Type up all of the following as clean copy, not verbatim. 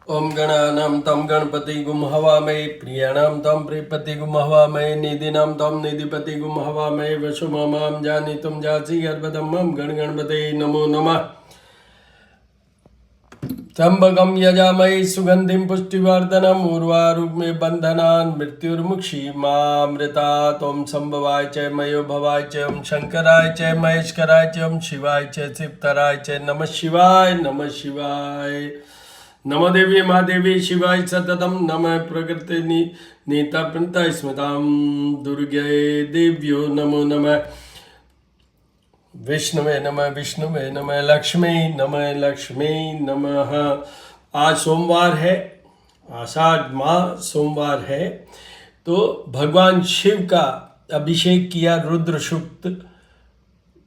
ओम गणानां तं गणपतिगुं हवामहे प्रियाणां तं प्रियपतिगुं हवामहे निधिनां तं निधिपतिगुं हवामहे वसुममां जानीतुं जासि गर्भदं मम गणगणपतये नमो नमः। त्र्यंबकं यजामहे सुगंधिं पुष्टिवर्धनम् उर्वारुकमे बन्धनान् मृत्युर्मुक्षीमामृतात्। ओं संभवाय च मयो भवाय च ओं शंकराय च महेश्वराय च ओं शिवाय च शिवतराय च नमः शिवाय नमः शिवाय। नमो देवी महादेवी शिवाय सततम नमः प्रकृति नीता प्रणता स्मृतां दुर्गे देव्यो नमो नमः। विष्णुवे नमः लक्ष्मी नमः। आज सोमवार है, आषाढ़ माह सोमवार है, तो भगवान शिव का अभिषेक किया रुद्र सूक्त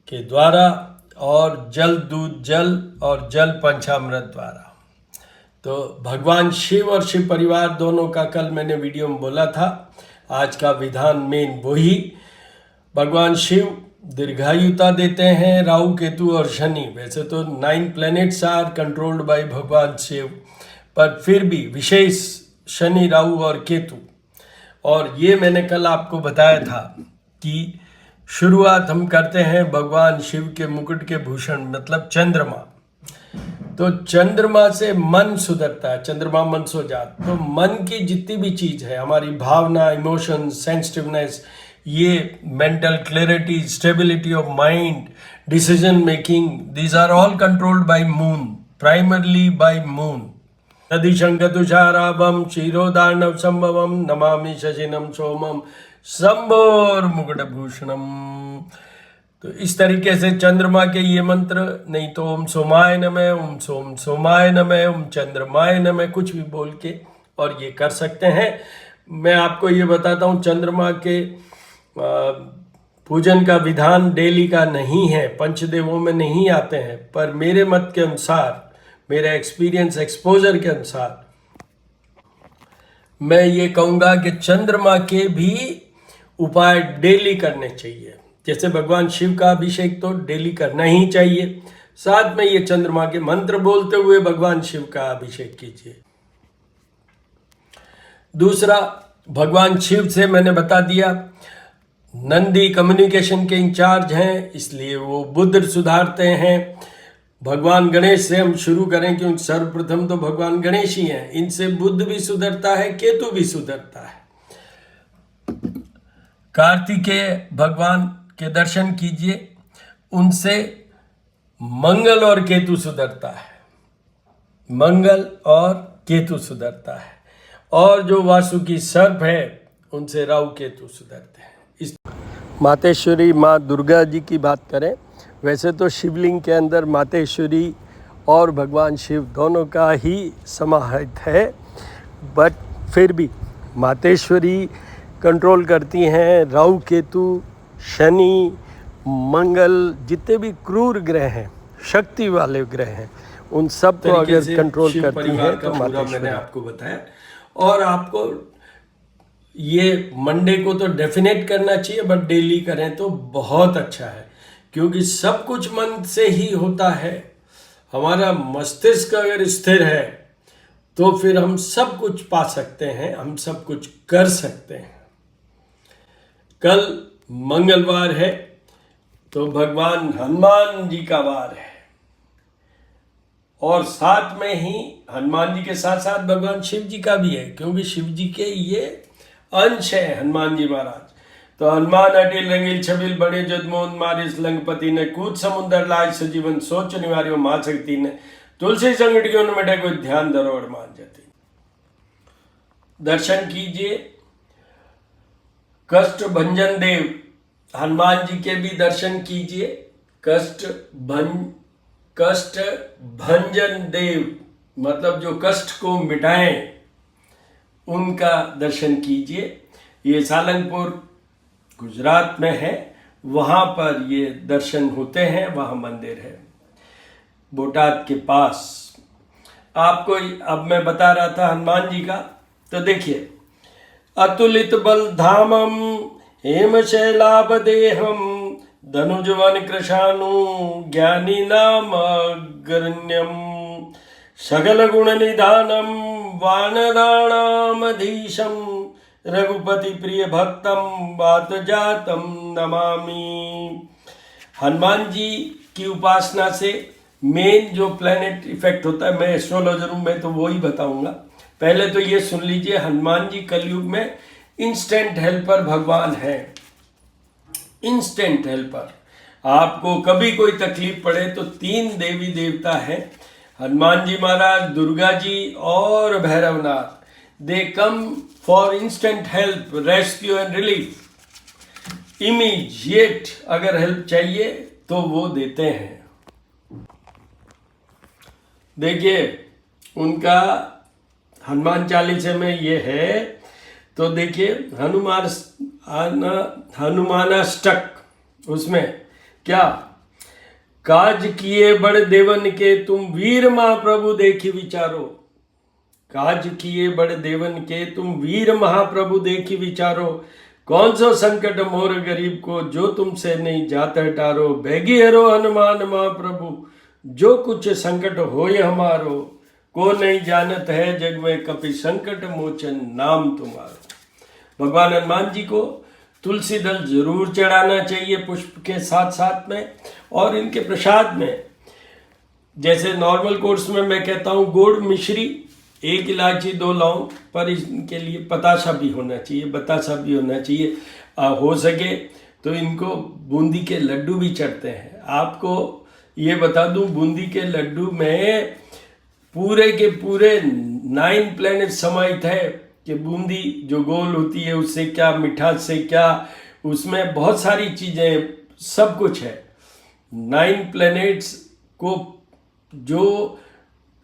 के द्वारा और जल दूध जल और जल पंचामृत द्वारा। तो भगवान शिव और शिव परिवार दोनों का कल मैंने वीडियो में बोला था। आज का विधान मेन वही। भगवान शिव दीर्घायुता देते हैं, राहु केतु और शनि। वैसे तो 9 प्लैनेट्स आर कंट्रोल्ड बाय भगवान शिव, पर फिर भी विशेष शनि राहु और केतु। और ये मैंने कल आपको बताया था कि शुरुआत हम करते हैं भगवान शिव के मुकुट के भूषण मतलब चंद्रमा। तो चंद्रमा से मन सुधरता है, चंद्रमा मन सो जात। तो मन की जितनी भी चीज है, हमारी भावना, इमोशन, सेंसिटिवनेस, ये mental clarity, stability of mind, decision making, these are all controlled by moon, primarily by moon. यदि शंखतुषाराभं क्षीरोदार्णव संभवम नमामि शशिनम सोमम शंभोर्मुकुटभूषणम। तो इस तरीके से चंद्रमा के ये मंत्र, नहीं तो ओम सोमाय नमः, ओम सोमाय नमः, ओम चंद्रमाय नमः, कुछ भी बोल के और ये कर सकते हैं। मैं आपको ये बताता हूँ, चंद्रमा के पूजन का विधान डेली का नहीं है, पंचदेवों में नहीं आते हैं, पर मेरे मत के अनुसार, मेरे एक्सपीरियंस एक्सपोजर के अनुसार मैं ये कहूँगा कि चंद्रमा के भी उपाय डेली करने चाहिए। जैसे भगवान शिव का अभिषेक तो डेली करना ही चाहिए, साथ में ये चंद्रमा के मंत्र बोलते हुए भगवान शिव का अभिषेक कीजिए। दूसरा, भगवान शिव से मैंने बता दिया, नंदी कम्युनिकेशन के इंचार्ज हैं, इसलिए वो बुद्ध सुधारते हैं। भगवान गणेश से हम शुरू करें, क्योंकि सर्वप्रथम तो भगवान गणेश ही हैं। इनसे बुद्ध भी सुधरता है, केतु भी सुधरता है। कार्तिकेय भगवान के दर्शन कीजिए, उनसे मंगल और केतु सुधरता है, मंगल और केतु सुधरता है। और जो वासुकी सर्प है, उनसे राहु केतु सुधरते हैं। इस मातेश्वरी माँ दुर्गा जी की बात करें, वैसे तो शिवलिंग के अंदर मातेश्वरी और भगवान शिव दोनों का ही समाहित है, बट फिर भी मातेश्वरी कंट्रोल करती हैं राहु केतु, शनि, मंगल, जितने भी क्रूर ग्रह हैं, शक्ति वाले ग्रह हैं, उन सब को अगर कंट्रोल करती हैं तो मातेश्वरी। मैंने आपको बताया। और आपको ये मंडे को तो डेफिनेट करना चाहिए, बट डेली करें तो बहुत अच्छा है, क्योंकि सब कुछ मन से ही होता है। हमारा मस्तिष्क अगर स्थिर है तो फिर हम सब कुछ पा सकते हैं, हम सब कुछ कर सकते हैं। कल मंगलवार है, तो भगवान हनुमान जी का वार है, और साथ में ही हनुमान जी के साथ साथ भगवान शिव जी का भी है, क्योंकि शिव जी के ये अंश है हनुमान जी महाराज। तो हनुमान अटिल रंगील छबिल बड़े जदमोहन मारिस लंगपति ने कूद समुद्र लाज सजीवन सोच निवार्यो मां शक्ति ने तुलसी संगठियों ने मिटे कोई ध्यान धरो और मान जाती। दर्शन कीजिए। कष्ट भंजन देव हनुमान जी के भी दर्शन कीजिए। कष्ट भंजन देव मतलब जो कष्ट को मिटाएं, उनका दर्शन कीजिए। ये सालंगपुर गुजरात में है, वहाँ पर ये दर्शन होते हैं, वहाँ मंदिर है बोटाद के पास। आपको अब मैं बता रहा था हनुमान जी का, तो देखिए, अतुलित बल धामम हेम शैलाभ देहम धनुजवन कृशानु ज्ञानी नाम अग्रण्यम सकल गुण निधानम वानराणामधीशम रघुपति प्रिय भक्तम वात जातम नमामि। हनुमान जी की उपासना से मेन जो प्लैनेट इफेक्ट होता है, मैं एस्ट्रोलॉजर हूं, मैं तो वो ही बताऊंगा। पहले तो ये सुन लीजिए, हनुमान जी कलयुग में इंस्टेंट हेल्पर भगवान है। इंस्टेंट हेल्पर, आपको कभी कोई तकलीफ पड़े तो 3 देवी देवता हैं, हनुमान जी महाराज, दुर्गा जी और Bhairavnath. They come for instant help, rescue and relief. Immediate अगर हेल्प चाहिए तो वो देते हैं। देखिए उनका हनुमान चालीसा में ये है, तो देखिए हनुमानाष्टक, उसमें क्या, काज किए बड़ देवन के तुम वीर महाप्रभु देखी विचारो। काज किए बड़ देवन के तुम वीर महाप्रभु देखी विचारो। कौन सो संकट मोर गरीब को जो तुमसे नहीं जात टारो। बैगी हरो हनुमान महाप्रभु जो कुछ संकट होय हमारो। को नहीं जानत है जग में कपि संकट मोचन नाम तुम्हारो। भगवान हनुमान जी को तुलसी दल जरूर चढ़ाना चाहिए पुष्प के साथ साथ में। और इनके प्रसाद में, जैसे नॉर्मल कोर्स में मैं कहता हूँ गुड़, मिश्री, 1 इलायची, 2 लौंग, पर इनके लिए पतासा भी होना चाहिए, बतासा भी होना चाहिए। हो सके तो इनको बूंदी के लड्डू भी चढ़ते हैं। आपको ये बता दूं, बूंदी के लड्डू में पूरे के पूरे 9 प्लैनेट समाहित है कि बूंदी जो गोल होती है उससे क्या, मिठास से क्या, उसमें बहुत सारी चीज़ें, सब कुछ है। 9 प्लैनेट्स को जो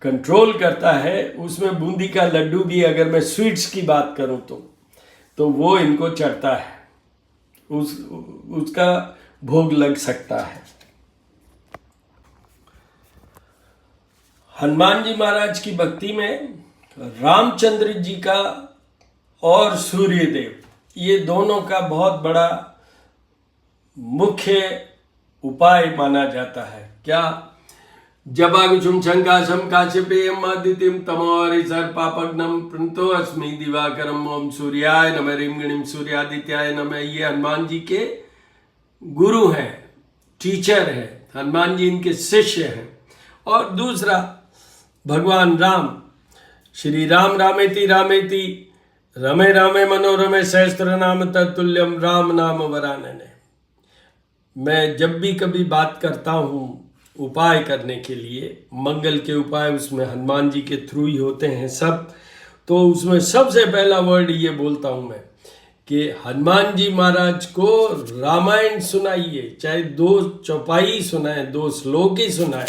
कंट्रोल करता है उसमें बूंदी का लड्डू भी, अगर मैं स्वीट्स की बात करूं तो वो इनको चढ़ता है, उसका भोग लग सकता है। हनुमान जी महाराज की भक्ति में रामचंद्र जी का और सूर्यदेव, ये दोनों का बहुत बड़ा मुख्य उपाय माना जाता है। क्या, जबागुचुम शंकाशम काश्यपेयम आदित्यम तमोरिसर पापग्नम प्रणतो अस्मि दिवाकरम ओम सूर्याय नमः ह्रीं गणिम सूर्यादित्याय नमः। ये हनुमान जी के गुरु हैं, टीचर हैं, हनुमान जी इनके शिष्य हैं। और दूसरा भगवान राम, श्री राम रामेति रामेति रमे रामे मनोरमे सहस्त्र नाम तत्तुल्यम राम नाम वरानने। मैं जब भी कभी बात करता हूँ उपाय करने के लिए, मंगल के उपाय, उसमें हनुमान जी के थ्रू ही होते हैं सब। तो उसमें सबसे पहला वर्ड ये बोलता हूँ मैं कि हनुमान जी महाराज को रामायण सुनाइए, चाहे 2 चौपाई सुनाए, 2 श्लोक ही सुनाए।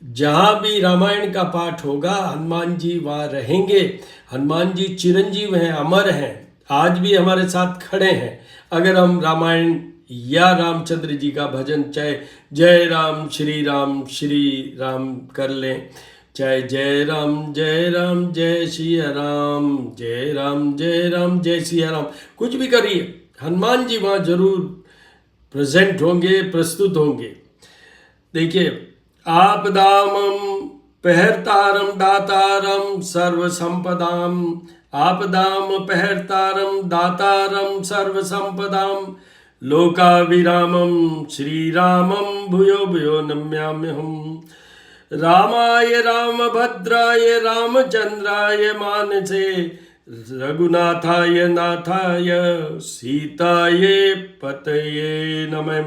जहाँ भी रामायण का पाठ होगा हनुमान जी वहाँ रहेंगे। हनुमान जी चिरंजीव हैं, अमर हैं, आज भी हमारे साथ खड़े हैं। अगर हम रामायण या रामचंद्र जी का भजन, चाहे जय राम श्री राम कर लें, चाहे जय राम जय सिया राम, जय राम जय सिया राम, कुछ भी करिए, हनुमान जी वहाँ जरूर प्रेजेंट होंगे, प्रस्तुत होंगे। देखिए, आपदामं पहर्तारम दातारम सर्व संपदाम, आपदाम पहर्तारम दातारम सर्व संपदाम, लोकाभिरामं श्रीरामं भूयो भूयो नम्याम्यहम्। रामाय रामभद्राय रामचंद्राय मानसे, रघुनाथाय नाथाय सीताये पतये नमः।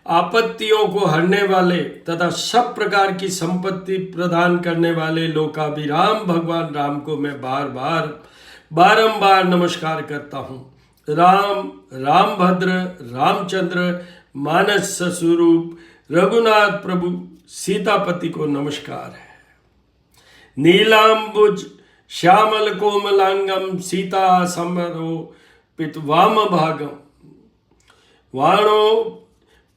आपत्तियों को हरने वाले तथा सब प्रकार की संपत्ति प्रदान करने वाले लोकाभिराम भगवान राम को मैं बारंबार नमस्कार करता हूँ। राम, रामभद्र, रामचंद्र, मानस स्वरूप रघुनाथ प्रभु सीतापति को नमस्कार है। नीलांबुज श्यामल कोमलांगम सीता समरोपित वाम भागम, वाणो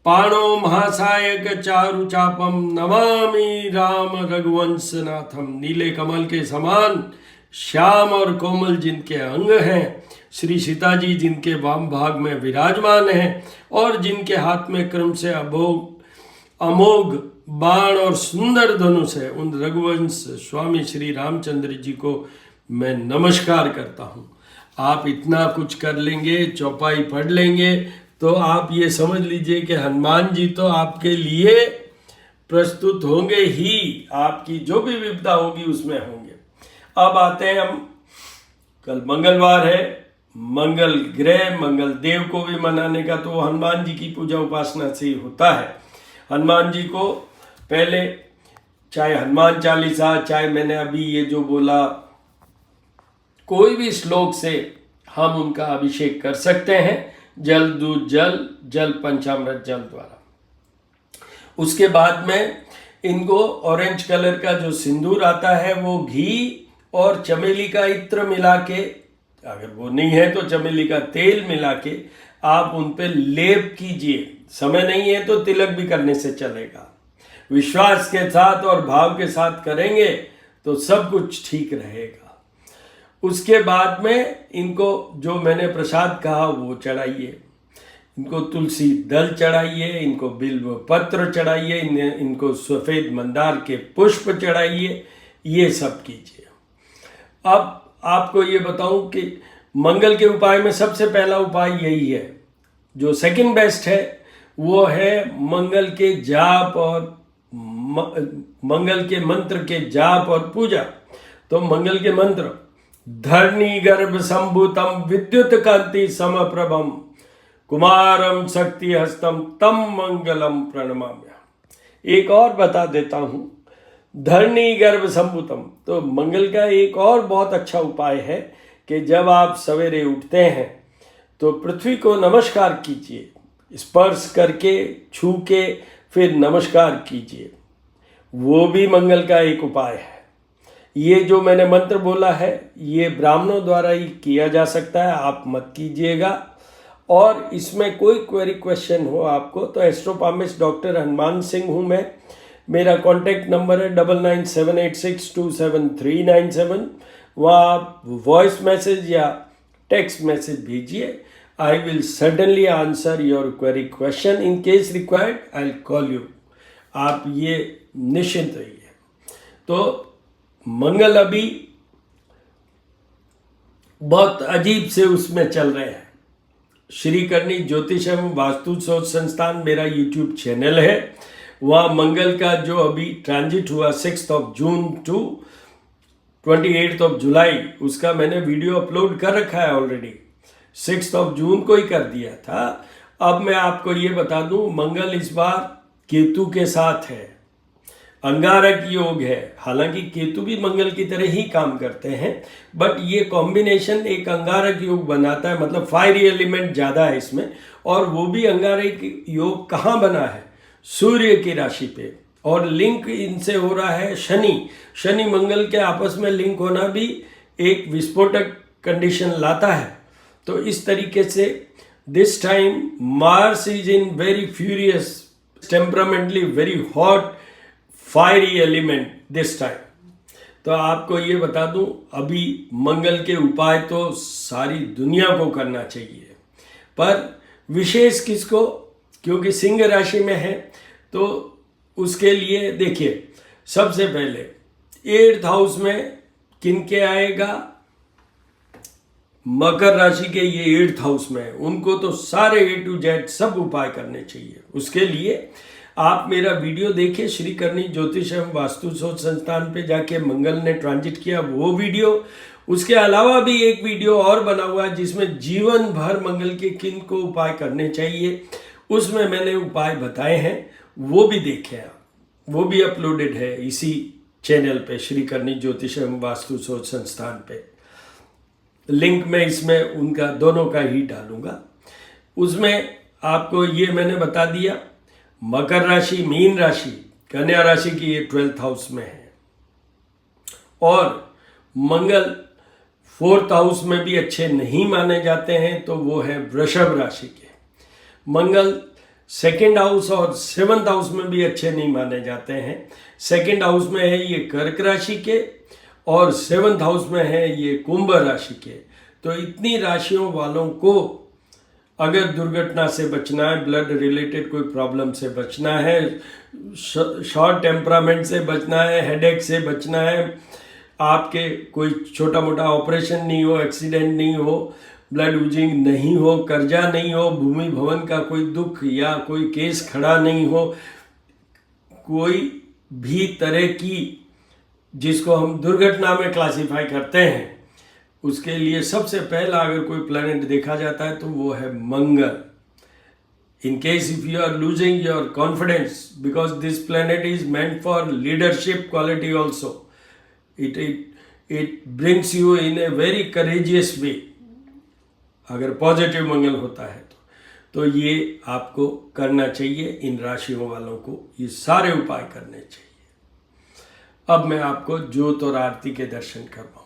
पाणो महासायक चारु चापम नमामि राम रघुवंशनाथम। नीले कमल के समान श्याम और कोमल जिनके अंग हैं, श्री सीता जी जिनके वाम भाग में विराजमान हैं और जिनके हाथ में क्रम से अमोघ बाण और सुंदर धनुष है, उन रघुवंश स्वामी श्री रामचंद्र जी को मैं नमस्कार करता हूँ। आप इतना कुछ कर लेंगे, चौपाई पढ़ लेंगे, तो आप ये समझ लीजिए कि हनुमान जी तो आपके लिए प्रस्तुत होंगे ही, आपकी जो भी विपदा होगी उसमें होंगे। अब आते हैं हम, कल मंगलवार है, मंगल ग्रह मंगल देव को भी मनाने का, तो हनुमान जी की पूजा उपासना से ही होता है। हनुमान जी को पहले चाहे हनुमान चालीसा, चाहे मैंने अभी ये जो बोला, कोई भी श्लोक से हम उनका अभिषेक कर सकते हैं, जल दूध जल, जल पंचामृत जल द्वारा। उसके बाद में इनको ऑरेंज कलर का जो सिंदूर आता है वो घी और चमेली का इत्र मिला के, अगर वो नहीं है तो चमेली का तेल मिला के आप उन पे लेप कीजिए। समय नहीं है तो तिलक भी करने से चलेगा। विश्वास के साथ और भाव के साथ करेंगे तो सब कुछ ठीक रहेगा। उसके बाद में इनको जो मैंने प्रसाद कहा वो चढ़ाइए, इनको तुलसी दल चढ़ाइए, इनको बिल्व पत्र चढ़ाइए, इनको सफ़ेद मंदार के पुष्प चढ़ाइए, ये सब कीजिए। अब आपको ये बताऊं कि मंगल के उपाय में सबसे पहला उपाय यही है। जो सेकंड बेस्ट है वो है मंगल के जाप और मंगल के मंत्र के जाप और पूजा। तो मंगल के मंत्र, धरणी गर्भ संभूतम विद्युत कांति समप्रभम कुमारम शक्ति हस्तम तम मंगलम प्रणमाम्य। एक और बता देता हूं, धरणी गर्भ संभूतम, तो मंगल का एक और बहुत अच्छा उपाय है कि जब आप सवेरे उठते हैं तो पृथ्वी को नमस्कार कीजिए, स्पर्श करके छू के फिर नमस्कार कीजिए, वो भी मंगल का एक उपाय है। ये जो मैंने मंत्र बोला है ये ब्राह्मणों द्वारा ही किया जा सकता है, आप मत कीजिएगा। और इसमें कोई क्वेरी क्वेश्चन हो आपको तो एस्ट्रोपामिस्ट डॉक्टर हनुमान सिंह हूँ मैं। मेरा कॉन्टैक्ट नंबर है 9978627397। वहाँ आप वॉइस मैसेज या टेक्स्ट मैसेज भेजिए। I will suddenly answer your query question. In case required I will call you. आप ये निश्चिंत रहिए। तो मंगल अभी बहुत अजीब से उसमें चल रहे हैं। श्रीकरणी ज्योतिष एवं वास्तु शोध संस्थान मेरा यूट्यूब चैनल है। वहाँ मंगल का जो अभी ट्रांजिट हुआ 6 जून टू 28 जुलाई, उसका मैंने वीडियो अपलोड कर रखा है ऑलरेडी। 6 जून को ही कर दिया था। अब मैं आपको ये बता दूं, मंगल इस बार केतु के साथ है, अंगारक योग है। हालांकि केतु भी मंगल की तरह ही काम करते हैं, बट ये कॉम्बिनेशन एक अंगारक योग बनाता है, मतलब फायरी एलिमेंट ज़्यादा है इसमें। और वो भी अंगारक योग कहाँ बना है? सूर्य की राशि पे। और लिंक इनसे हो रहा है शनि मंगल के आपस में लिंक होना भी एक विस्फोटक कंडीशन लाता है। तो इस तरीके से this time Mars is in very furious, temperamentally very hot, fiery element this time. तो आपको ये बता दूं, अभी मंगल के उपाय तो सारी दुनिया को करना चाहिए, पर विशेष किसको? क्योंकि सिंह राशि में है तो उसके लिए देखिए, सबसे पहले 8th हाउस में किनके आएगा? मकर राशि के ये 8th हाउस में है। उनको तो सारे A to Z सब उपाय करने चाहिए। उसके लिए आप मेरा वीडियो देखिए, श्रीकरणी ज्योतिष एवं वास्तु शोध संस्थान पे जाके मंगल ने ट्रांजिट किया वो वीडियो। उसके अलावा भी एक वीडियो और बना हुआ है जिसमें जीवन भर मंगल के किन को उपाय करने चाहिए, उसमें मैंने उपाय बताए हैं, वो भी देखें आप। वो भी अपलोडेड है इसी चैनल पे, श्रीकरणी ज्योतिष एवं वास्तु शोध संस्थान पे। लिंक मैं इसमें उनका दोनों का ही डालूंगा। उसमें आपको ये मैंने बता दिया, मकर राशि, मीन राशि, कन्या राशि की ये 12th हाउस में है। और मंगल 4th हाउस में भी अच्छे नहीं माने जाते हैं, तो वो है वृषभ राशि के। मंगल 2nd हाउस और 7th हाउस में भी अच्छे नहीं माने जाते हैं। 2nd हाउस में है ये कर्क राशि के और 7th हाउस में है ये कुंभ राशि के। तो इतनी राशियों वालों को अगर दुर्घटना से बचना है, ब्लड रिलेटेड कोई प्रॉब्लम से बचना है, शॉर्ट टेम्परामेंट से बचना है, हेडेक से बचना है, आपके कोई छोटा मोटा ऑपरेशन नहीं हो, एक्सीडेंट नहीं हो, ब्लड यूजिंग नहीं हो, कर्जा नहीं हो, भूमि भवन का कोई दुख या कोई केस खड़ा नहीं हो, कोई भी तरह की जिसको हम दुर्घटना में क्लासिफाई करते हैं, उसके लिए सबसे पहला अगर कोई प्लैनेट देखा जाता है तो वो है मंगल. In case if you are losing your confidence, because this planet is meant for leadership quality also, it brings you in a very courageous way. अगर पॉजिटिव मंगल होता है तो ये आपको करना चाहिए. इन राशियों वालों को ये सारे उपाय करने चाहिए. अब मैं आपको ज्योत और आरती के दर्शन करवाऊंगा.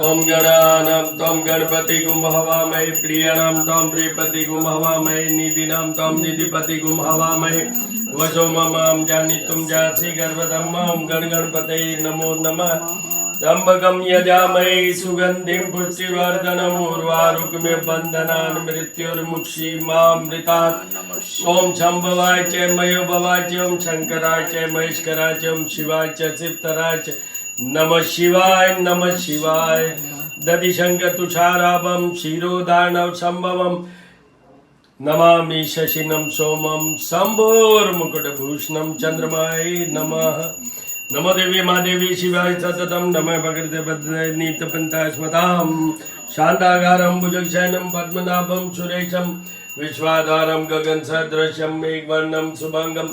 ओम गणानां त्वं गणपतिगुं हवामहे, प्रियाणां त्वं प्रियपतिगुं हवामहे, निधिनां त्वं निधिपतिगुं हवामहे, वशो ममां जानितुं जासि गर्भधम्. ओम गणपतये नमो नमः. त्र्यंबकं यजामहे सुगंधिं पुष्टिवर्धनम्, उर्वारुकमिव बन्धनान् मृत्युर्मुक्षीमामृतात्. ओम शंभवाय च मयोभवाय च, ओम शंकराय च महेश्वराय च, ओम शिवाय च शिवतराय च. नमः शिवाय नमः शिवाय. दधिशंकतुषाराभं क्षीरोदार्णव संभवं नमामि शशिनं सोमं शंभोर्मुकुटभूषणं चंद्रमाय नमः. नमो देवी महादेवी शिवाय सततं. नमः भगवते पद्मनीतपन्थाय स्मतां. शान्ताकारं भुजगशयनं पद्मनाभं सुरेशं, विश्वाधारं गगनसदृशं मेघवर्णं शुभंगं,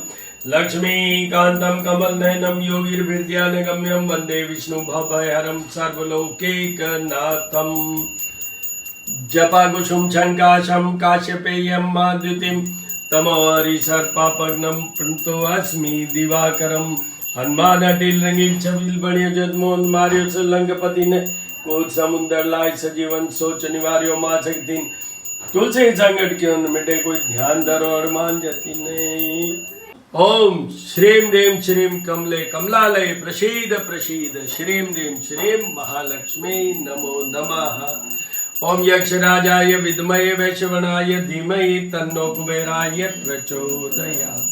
लक्ष्मीकान्तं कमलनयनं योगिर्विद्यानगम्यं, वन्दे विष्णुभवहरं सर्वलोकैकनाथं. जपाकुसुम शङ्काशं काश्यपेयं माद्युतिं, तमोहरिसर्पापग्नं प्रणतोऽस्मि दिवाकरम्. हनुमान अटिल रंगील छबील बणियो जदमोन मारियो लंकपति ने, कोट समुंदर लाय सजीवन सोच निवारियो मां सकतीन. तुलसी संकट के उन मिटे कोई ध्यान धरो और मान जती नहीं. ओम श्रीम ह्रीम श्रीम कमले कमलालय प्रसीद प्रसीद. श्रीम ह्रीम श्रीम महालक्ष्मी नमो नमः. ओम यक्षराजाय विद्महे वैश्रवणाय धीमहि तन्नो कुबेराय प्रचोदयात्.